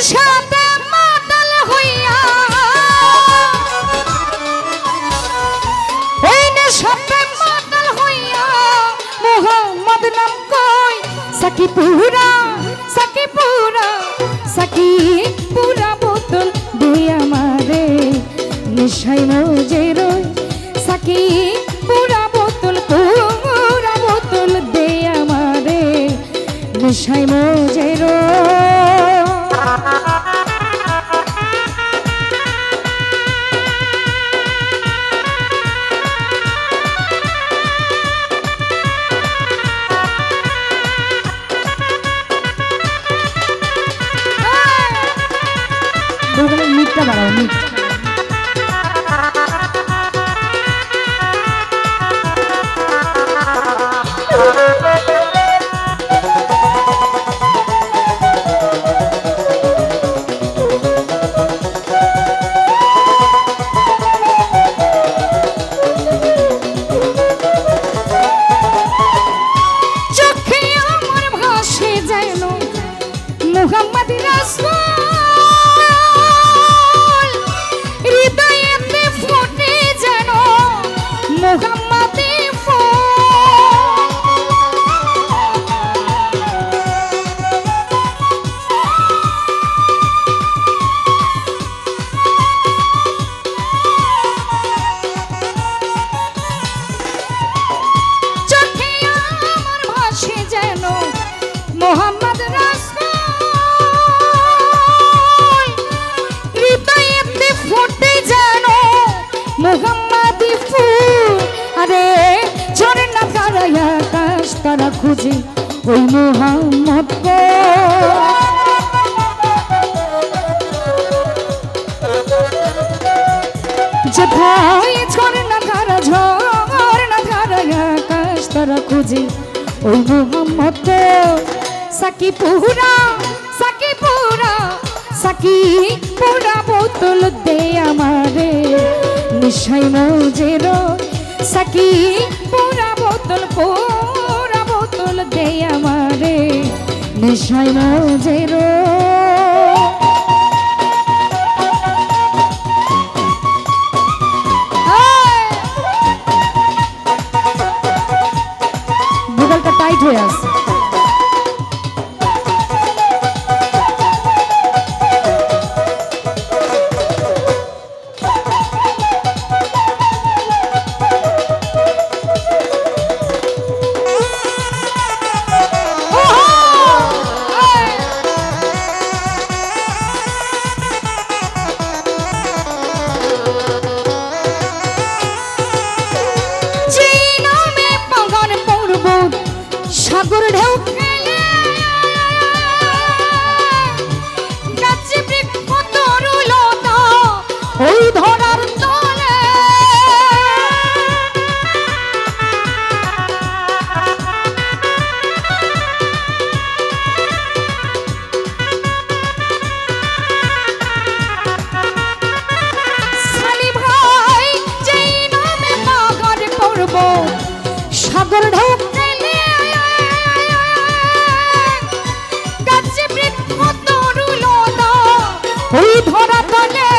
নেশাতে মাতাল হইয়া এই নেশাতে মাতাল হইয়া মোহাম্মদ নাম কই সাকিপুরা সাকিপুরা সাকিপুরা বোতল দে আমারে নেশায় মজে রই সাকিপুরা বোতল দে আমারে নেশায় মজে রই মিটটা বাড়াও মিট চোখে আমার ভাসে যেন মুহাম্মদ রাসূল মোহাম্মদ রাসূল হৃদয়েতে ফুটে যেন মোহাম্মদি ফুল আরে ঝরনা ধারায় আকাশ তারা খুঁজে ওই মোহাম্মদ যেথায় ঝরনা ধারায় আকাশ তারা খুঁজে ওই মোহাম্মদ সাকিপুরা বোতল দে আমারে নেশায় মজে রই সাকিপুরা বোতল দে আমারে নেশায় মজে রই ভোকালটা টাইট হয়ে আছে সাগর ঢেউ খেলে গাছে বৃক্ষ তরুলতা ওই ধরার তলে সালি ভাই যেই নামে বাগান করব সাগর ঢেউ ওই ধরা তলে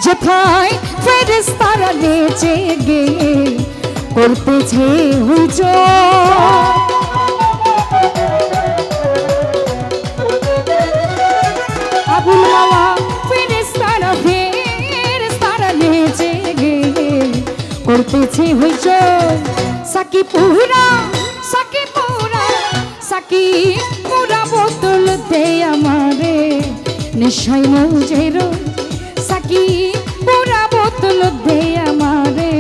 যেথায় ফেরেশতারা নেচে গে করতেছে হুজুর আবুল মাওয়া ফেরেশতারা নেচে গে করতেছে হুজুর সাকিপুরা বোতল দে আমারে নেশায় মজে রই সাকিপুরা বোতল দে আমারে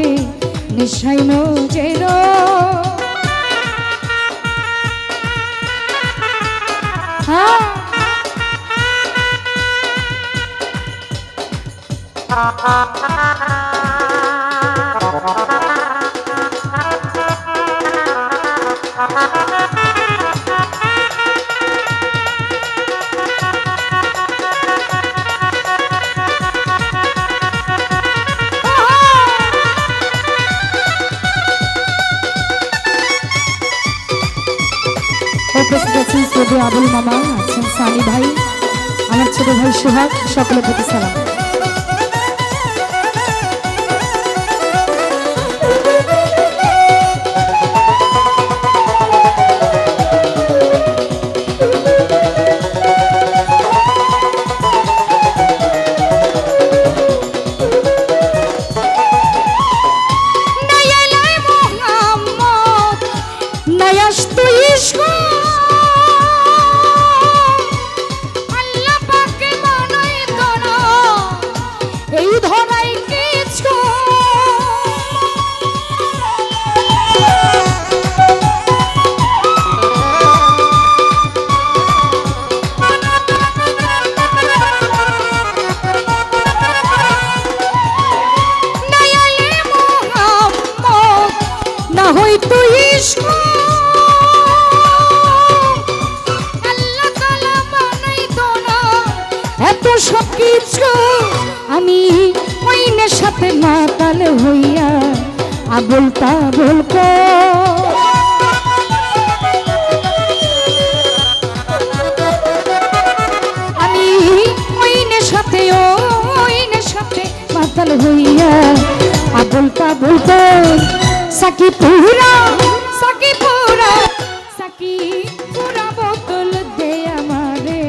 নেশায় মজে উপস্থিত আছেন শ্রদ্ধেয় আবুল মামা, আছেন সানি ভাই, আমার ছোট ছোট ভাই সোহাগ, সকলের প্রতি সালাম। সবকিছু আমি ওইনের সাথে মাতাল হইয়া আবল তাবল আমি ওইনের সাথে মাতাল হইয়া আবল তাবল সাকি পুরা বোতল দে আমারে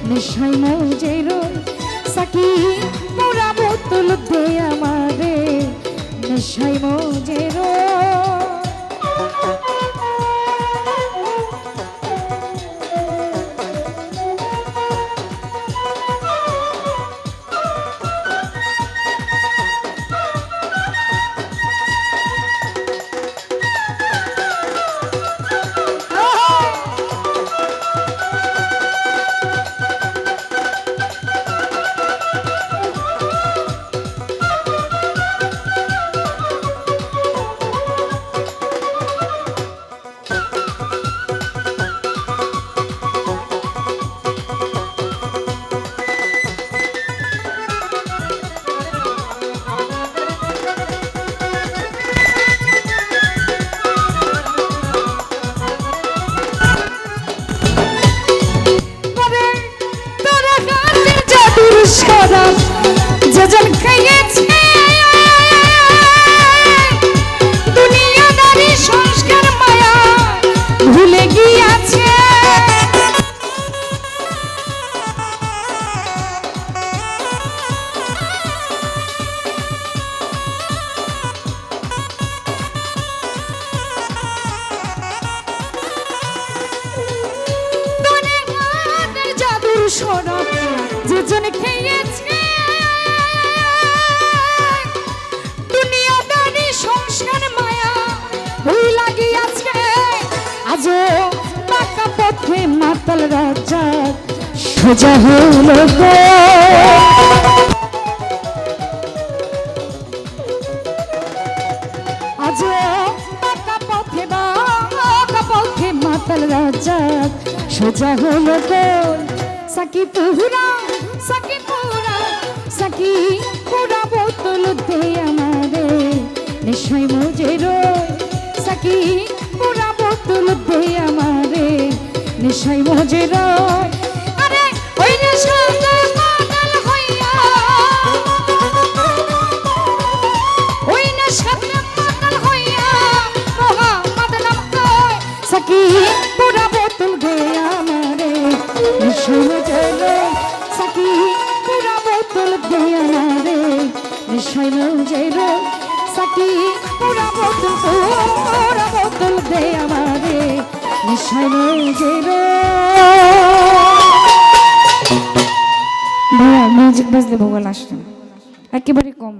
নেশাই মজের সাকি পুরা বোতল দে আমারে নেশাই মজের যেজন খাইয়েছে দুনিয়াদারি সংস্কার মায়া ভুলে গিয়াছে দুনিয়াদারি জাদুর সরব যেজন খাইয়েছে মাতাল রাজা সোজা হইল আজ বাঁকা পথে মাতাল রাজা সোজা হইল সাকি পুরা বোতল দে আমারে নেশাই মজের সাকি পুরা বোতল দে আমারে নেশাই মজের আরে ওই নেশাতে পাগল হইয়া মোহাম্মদ নাম কয় সাকি পুরা বোতল দে আমারে নেশাই মজের সাকি পুরা বোতল দে আমারে নেশাই মজের সাকি পুরা বোতল দে আমারে নেশাই মজের মিউজিক বাজলে ভূগোল আসবে একেবারে কম।